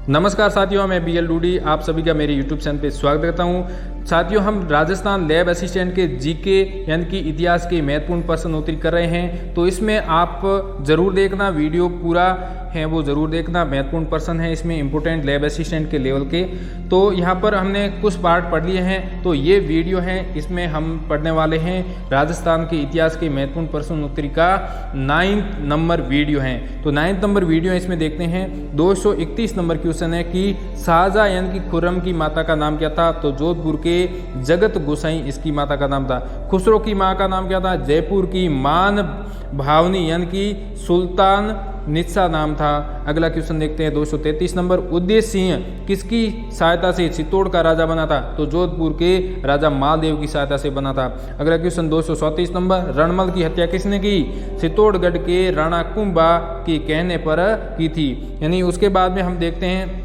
नमस्कार साथियों, मैं BL डूडी आप सभी का मेरे YouTube चैनल पे स्वागत करता हूं। साथियों, हम राजस्थान लैब असिस्टेंट के जीके यानी कि इतिहास के महत्वपूर्ण प्रश्न उत्तर कर रहे हैं, तो इसमें आप ज़रूर देखना, वीडियो पूरा है वो ज़रूर देखना। महत्वपूर्ण प्रश्न है इसमें, इंपोर्टेंट लैब असिस्टेंट के लेवल के। तो यहाँ पर हमने कुछ पार्ट पढ़ लिए हैं, तो ये वीडियो है, इसमें हम पढ़ने वाले हैं राजस्थान के इतिहास के महत्वपूर्ण प्रश्न उत्तरी का 9th नंबर वीडियो है। तो 9th नंबर वीडियो इसमें देखते हैं। 231 नंबर क्वेश्चन है कि शाहजहां यानी कि खुर्रम की माता का नाम क्या था? तो जोधपुर के जगत गोसाई इसकी माता का नाम था। खुसरो की माँ का नाम क्या था? जयपुर की मान भावनी यानी कि सुल्तान निस्सा नाम था। अगला क्वेश्चन देखते हैं 233 नंबर। उदय सिंह किसकी सहायता से चित्तौड़ का राजा बना था? तो जोधपुर के राजा मालदेव की सहायता से बना था। अगला क्वेश्चन 234 नंबर। रणमल की हत्या किसने की? चित्तौड़गढ़ के राणा कुंभा के कहने पर की थी। यानी उसके बाद में हम देखते हैं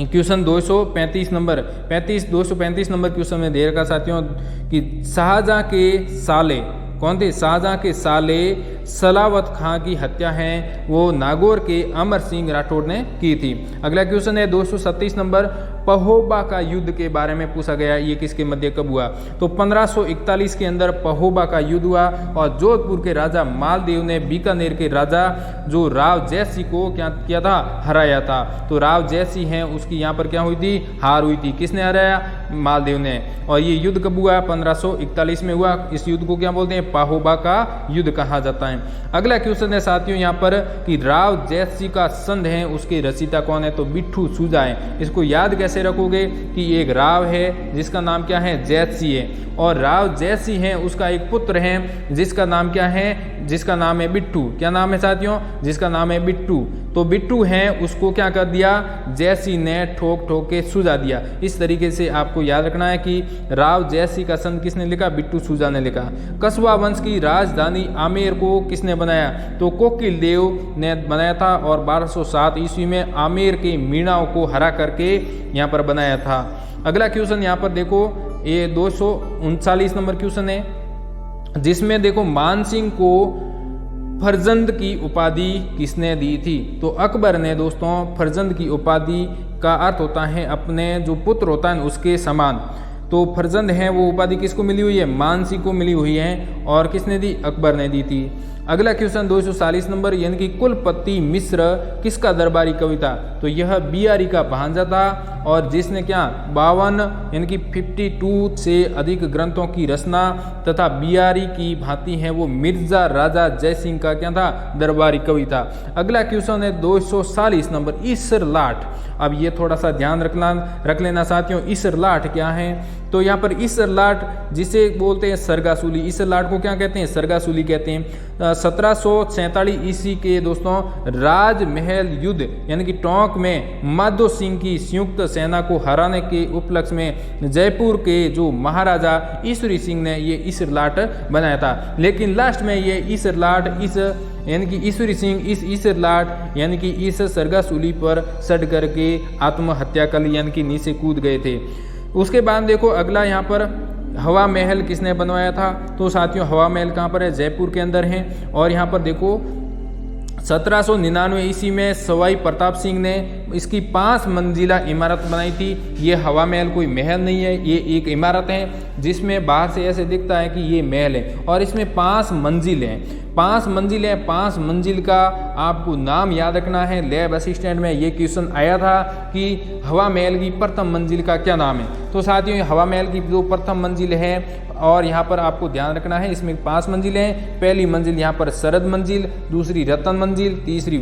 क्वेश्चन 235 नंबर। 235 नंबर क्वेश्चन में दे रखा साथियों कि शाहजहां के साले कौन थे? शाहजहां के साले सलावत खां की हत्या है वो नागौर के अमर सिंह राठौड़ ने की थी। अगला क्वेश्चन है 237 नंबर। पहोबा का युद्ध के बारे में पूछा गया, ये किसके मध्य कब हुआ? तो 1541 के अंदर पहोबा का युद्ध हुआ और जोधपुर के राजा मालदेव ने बीकानेर के राजा जो राव जयसिंह को क्या किया था? हराया था। तो राव जयसिंह हैं उसकी यहाँ पर क्या हुई थी? हार हुई थी। किसने हराया? मालदेव ने। और ये युद्ध कब हुआ? 1541 में हुआ। इस युद्ध को क्या बोलते हैं? पहोबा का युद्ध कहा जाता है। अगला क्वेश्चन है साथियों यहाँ पर कि राव जयसिंह का संध है उसके रचयिता कौन है? तो बिट्ठू सूजा है। इसको याद कैसे रखोगे कि एक राव है जिसका नाम क्या है? जयसिंह है, और राव जयसिंह है उसका एक पुत्र है जिसका नाम क्या है? जिसका नाम है बिट्टू। क्या नाम है साथियों? जिसका नाम है बिट्टू। तो बिट्टू है उसको क्या कर दिया? जयसिंह ने ठोक ठोक के सुझा दिया। इस तरीके से आपको याद रखना है कि राव जयसिंह का संध किसने लिखा? बिट्टू सूजा ने लिखा। कस्बा वंश की राजधानी आमेर को किसने बनाया? तो कोकिल देव ने बनाया था और 1207 ईस्वी में आमेर के मीणाओं को हरा करके यहाँ पर बनाया था। अगला क्वेश्चन यहाँ पर देखो, ये 239 नंबर क्वेश्चन है जिसमें देखो मानसिंह को फरजंद की उपाधि किसने दी थी? तो अकबर ने दोस्तों फरजंद की उपाधि का अर्थ होता है अपने जो पुत्र होता है उसके समान। तो फरजंद है वो उपाधि किसको मिली हुई है? मानसिंह को मिली हुई है। और किसने दी? अकबर ने दी थी। अगला क्वेश्चन 240 नंबर यानी कि कुलपति मिश्र किसका दरबारी कवि था? तो यह बिहारी का भांजा था और जिसने क्या 52 यानी कि 52 से अधिक ग्रंथों की रचना तथा बिहारी की भांति है वो मिर्जा राजा जयसिंह का क्या था? दरबारी कवि था। अगला क्वेश्चन है 240 नंबर। ईसर लाट। अब ये थोड़ा सा ध्यान रख लेना साथियों, ईसर लाट क्या है? तो यहाँ पर ईसर लाट जिसे बोलते हैं सरगासूली, ईसर लाट को क्या कहते हैं? सरगासूली कहते हैं। 1747 ईस्वी के दोस्तों राजमहल युद्ध यानी कि टोंक में माधो सिंह की संयुक्त सेना को हराने के उपलक्ष्य में जयपुर के जो महाराजा ईश्वरी सिंह ने ये ईसर लाट बनाया था। लेकिन लास्ट में ये ईसर लाट यानी कि ईश्वरी सिंह इस ईसर लाट यानी कि इस सरगासूली पर सट करके आत्महत्या कर ली यानी कि नीचे कूद गए थे। उसके बाद देखो अगला यहाँ पर हवा महल किसने बनवाया था? तो साथियों हवा महल कहाँ पर है? जयपुर के अंदर है। और यहाँ पर देखो 1799 ईस्वी में सवाई प्रताप सिंह ने इसकी 5 मंजिला इमारत बनाई थी। ये हवा महल कोई महल नहीं है, ये एक इमारत है जिसमें बाहर से ऐसे दिखता है कि ये महल है और इसमें 5 मंजिल हैं। 5 मंजिल है। 5 मंजिल का आपको नाम याद रखना है। लैब असिस्टेंट में ये क्वेश्चन आया था कि हवा महल की प्रथम मंजिल का क्या नाम है? तो साथियों हवा महल की जो प्रथम मंजिल है और यहाँ पर आपको ध्यान रखना है इसमें 5 मंजिलें हैं। पहली मंजिल यहाँ पर शरद मंजिल, दूसरी रतन मंजिल, तीसरी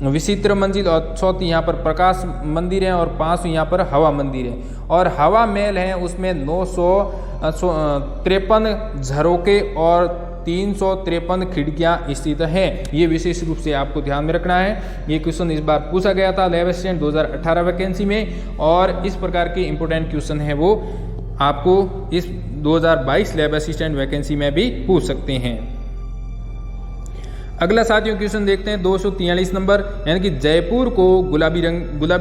विचित्र मंजिल और चौथी यहाँ पर प्रकाश मंदिर है और 5वीं यहाँ पर हवा मंदिर है। और हवा महल है उसमें 953 झरोके और 353 खिड़कियां स्थित हैं। ये विशेष रूप से आपको ध्यान में रखना है। ये क्वेश्चन इस बार पूछा गया था लैब असिस्टेंट 2018 वैकेंसी में और इस प्रकार के इंपोर्टेंट क्वेश्चन है वो आपको इस 2022 लैब असिस्टेंट वैकेंसी में भी पूछ सकते हैं। अगला साथियों क्वेश्चन देखते हैं 243 नंबर यानी कि जयपुर को गुलाबी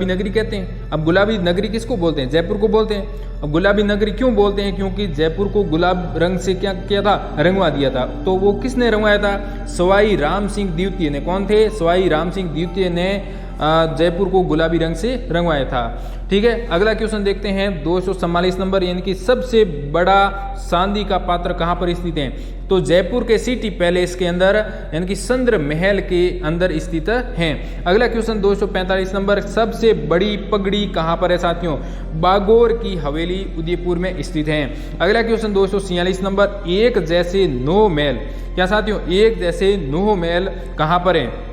नगरी कहते हैं। अब गुलाबी नगरी किसको बोलते हैं? जयपुर को बोलते हैं। अब गुलाबी नगरी क्यों बोलते हैं? क्योंकि जयपुर को गुलाब रंग से क्या किया था? रंगवा दिया था। तो वो किसने रंगवाया था? सवाई राम सिंह द्वितीय ने। कौन थे? सवाई राम सिंह द्वितीय ने जयपुर को गुलाबी रंग से रंगवाया था। ठीक है, अगला क्वेश्चन देखते हैं 244 नंबर, यानी कि सबसे बड़ा चांदी का पात्र कहाँ पर स्थित है? तो जयपुर के सिटी पैलेस के अंदर, यानी कि चंद्र महल के अंदर स्थित है। अगला क्वेश्चन 245 नंबर, सबसे बड़ी पगड़ी कहाँ पर है साथियों? बागौर की हवेली उदयपुर में स्थित है। अगला क्वेश्चन 246 नंबर, एक जैसे 9 महल, क्या साथियों एक जैसे 9 महल कहाँ पर है?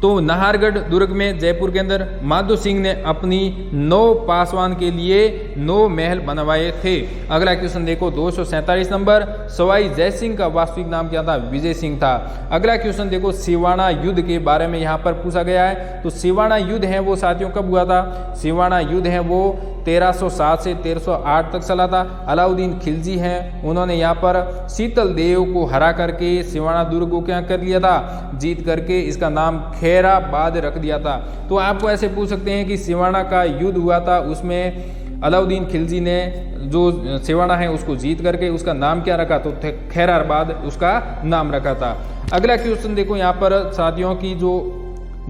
तो नाहरगढ़ दुर्ग में जयपुर के अंदर माधो सिंह ने अपनी 9 पासवान के लिए 9 महल बनवाए थे। अगला क्वेश्चन देखो 247 नंबर, सवाई जयसिंह का वास्तविक नाम क्या था? विजय सिंह था। अगला क्वेश्चन देखो सिवाना युद्ध के बारे में यहाँ पर पूछा गया है। तो सिवाना युद्ध है वो साथियों कब हुआ था? सिवाना युद्ध है वो 1307 से 1308 तक चला था। अलाउद्दीन खिलजी हैं, उन्होंने यहाँ पर शीतल देव को हरा करके सिवाना दुर्ग को क्या कर लिया था? जीत करके इसका नाम खैराबाद रख दिया था। तो आपको ऐसे पूछ सकते हैं कि सिवाना का युद्ध हुआ था, उसमें अलाउद्दीन खिलजी ने जो सिवाना है उसको जीत करके उसका नाम क्या रखा? तो खैराबाद उसका नाम रखा था। अगला क्वेश्चन देखो यहाँ पर साथियों की जो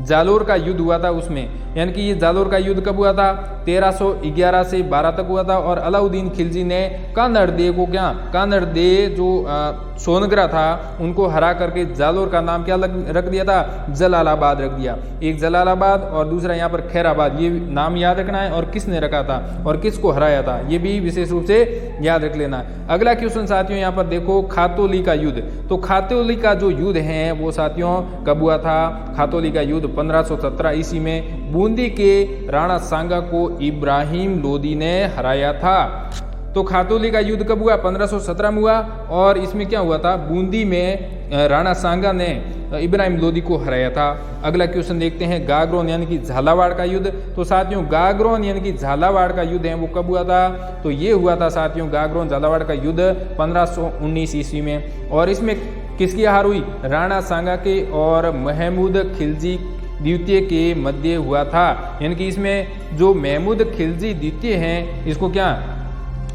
जालोर का युद्ध हुआ था उसमें, यानी कि ये जालोर का युद्ध कब हुआ था? 1311 से 12 तक हुआ था। और अलाउद्दीन खिलजी ने कानड़ को क्या? कानड़ जो सोनगरा था उनको हरा करके जालोर का नाम क्या रख दिया था? जलालाबाद रख दिया। एक जलालाबाद और दूसरा यहाँ पर खैराबाद, ये नाम याद रखना है। और किसने रखा था और किसको हराया था ये भी विशेष रूप से याद रख लेना। अगला क्वेश्चन साथियों यहाँ पर देखो खातौली का युद्ध। तो खातौली का जो युद्ध है वो साथियों कब हुआ था? खातौली का युद्ध 1517 ईस्वी में बूंदी के राणा सांगा को इब्राहिम लोदी ने हराया था। तो खातौली का युद्ध कब हुआ? 1517 में हुआ। और इसमें क्या हुआ था? बूंदी में राणा सांगा ने इब्राहिम लोदी को हराया था। अगला क्वेश्चन देखते हैं गागरोन यानी कि झालावाड़ का युद्ध। तो साथियों गागरोन यानी कि झालावाड़ का युद्ध है वो कब हुआ था? तो ये हुआ था साथियों गागरोन झालावाड़ का युद्ध 1519 ईस्वी में। और इसमें किसकी हार हुई? राणा सांगा के और महमूद खिलजी द्वितीय के मध्य हुआ था। यानी कि इसमें जो महमूद खिलजी द्वितीय हैं इसको क्या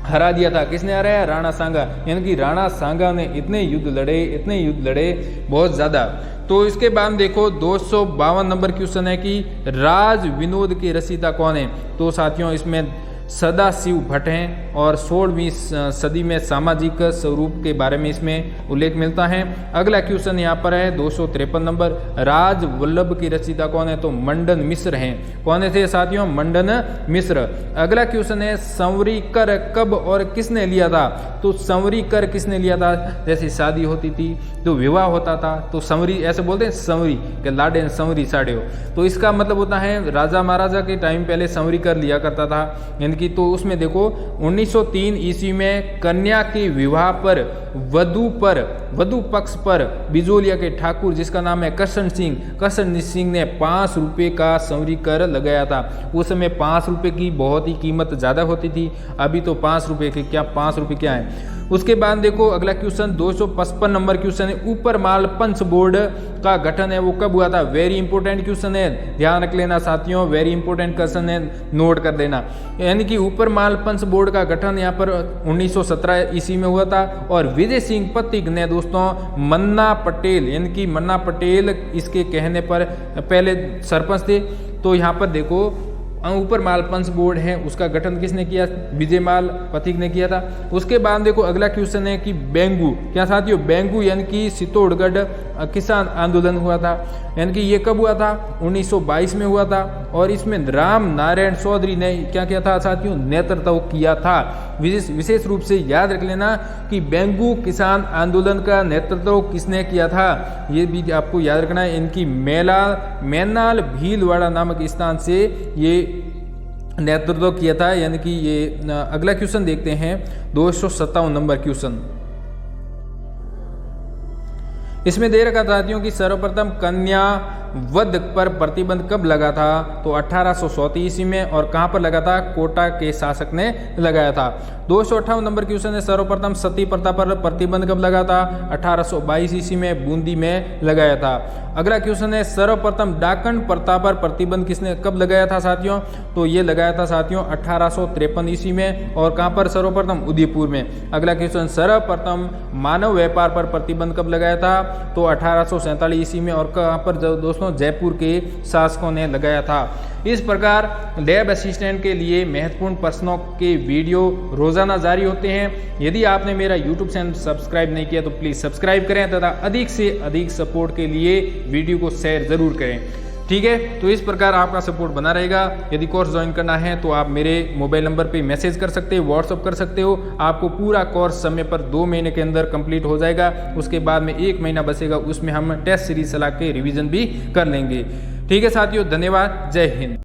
हरा दिया था? किसने हराया? राणा सांगा। यानी कि राणा सांगा ने इतने युद्ध लड़े बहुत ज़्यादा। तो इसके बाद देखो 252 नंबर क्वेश्चन है कि राज विनोद के रचयिता कौन है? तो साथियों इसमें सदाशिव भट्ट हैं और 16वीं सदी में सामाजिक स्वरूप के बारे में इसमें उल्लेख मिलता है। अगला क्वेश्चन यहाँ पर है 253 नंबर, राज वल्लभ की रचयिता कौन है? तो मंडन मिश्र हैं। कौन थे साथियों? मंडन मिश्र। अगला क्वेश्चन है संवरी कर कब और किसने लिया था? तो संवरी कर किसने लिया था? जैसे शादी होती थी तो विवाह होता था तो संवरी, ऐसे बोलते हैं संवरी के लाडे संवरी साड़े हो। तो इसका मतलब होता है राजा महाराजा के टाइम पहले संवरी कर लिया करता था। यानी कि तो उसमें देखो 1903 ईस्वी में कन्या के विवाह पर वधु पक्ष पर बिजोलिया के ठाकुर जिसका नाम है करशन सिंह ने 5 रुपये का संवरी कर लगाया था। उस समय 5 रुपये की बहुत ही कीमत ज़्यादा होती थी। अभी तो 5 रुपये के क्या 5 रुपये क्या है। उसके बाद देखो अगला क्वेश्चन 255 नंबर क्वेश्चन है, ऊपर माल पंच बोर्ड का गठन है वो कब हुआ था? वेरी इंपॉर्टेंट क्वेश्चन है, ध्यान रख लेना साथियों, वेरी इंपॉर्टेंट क्वेश्चन है, नोट कर देना। यानी कि ऊपर माल पंच बोर्ड का गठन यहाँ पर 1917 ईस्वी में हुआ था। और विजय सिंह पथिक ने दोस्तों मन्ना पटेल, यानी कि मन्ना पटेल इसके कहने पर पहले सरपंच थे। तो यहाँ पर देखो ऊपर माल पंच बोर्ड है उसका गठन किसने किया? विजय माल पथिक ने किया था। उसके बाद देखो अगला क्वेश्चन है कि बेंगू, क्या साथियों? बेंगू यानी कि चित्तौड़गढ़ किसान आंदोलन हुआ था। यानी कि ये कब हुआ था? 1922 में हुआ था। और इसमें राम नारायण चौधरी ने क्या किया था साथियों? नेतृत्व किया था। विशेष रूप से याद रख लेना कि बेंगू किसान आंदोलन का नेतृत्व किसने किया था, ये भी आपको याद रखना है। इनकी मैनाल भीलवाड़ा नामक स्थान से ये नेतृत्व किया था। यानी कि ये अगला क्वेश्चन देखते हैं 257 नंबर क्वेश्चन। इसमें दे रखा था साथियों कि सर्वप्रथम कन्या वध पर प्रतिबंध कब लगा था? तो 1834 ईस्वी में। और कहां पर लगा था? कोटा के शासक ने लगाया था। 258 नंबर क्वेश्चन है, सर्वप्रथम सती प्रथा पर प्रतिबंध कब लगा था? 1822 ईस्वी में बूंदी में लगाया था। अगला क्वेश्चन है, सर्वप्रथम डाकन प्रथा पर प्रतिबंध किसने कब लगाया था साथियों? तो ये लगाया था साथियों 1853 ईस्वी में। और कहां पर? सर्वप्रथम उदयपुर में। अगला क्वेश्चन, सर्वप्रथम मानव व्यापार पर प्रतिबंध कब लगाया था? तो 1847 ईस्वी में। और कहां पर दोस्तों? दोस्तों जयपुर के शासकों ने लगाया था। इस प्रकार लैब असिस्टेंट के लिए महत्वपूर्ण प्रश्नों के वीडियो रोजाना जारी होते हैं। यदि आपने मेरा यूट्यूब चैनल सब्सक्राइब नहीं किया तो प्लीज़ सब्सक्राइब करें तथा अधिक से अधिक सपोर्ट के लिए वीडियो को शेयर ज़रूर करें। ठीक है, तो इस प्रकार आपका सपोर्ट बना रहेगा। यदि कोर्स ज्वाइन करना है तो आप मेरे मोबाइल नंबर पे मैसेज कर सकते हो, व्हाट्सअप कर सकते हो। आपको पूरा कोर्स समय पर 2 महीने के अंदर कंप्लीट हो जाएगा। उसके बाद में 1 महीना बचेगा, उसमें हम टेस्ट सीरीज चला के रिवीजन भी कर लेंगे। ठीक है साथियों, धन्यवाद, जय हिंद।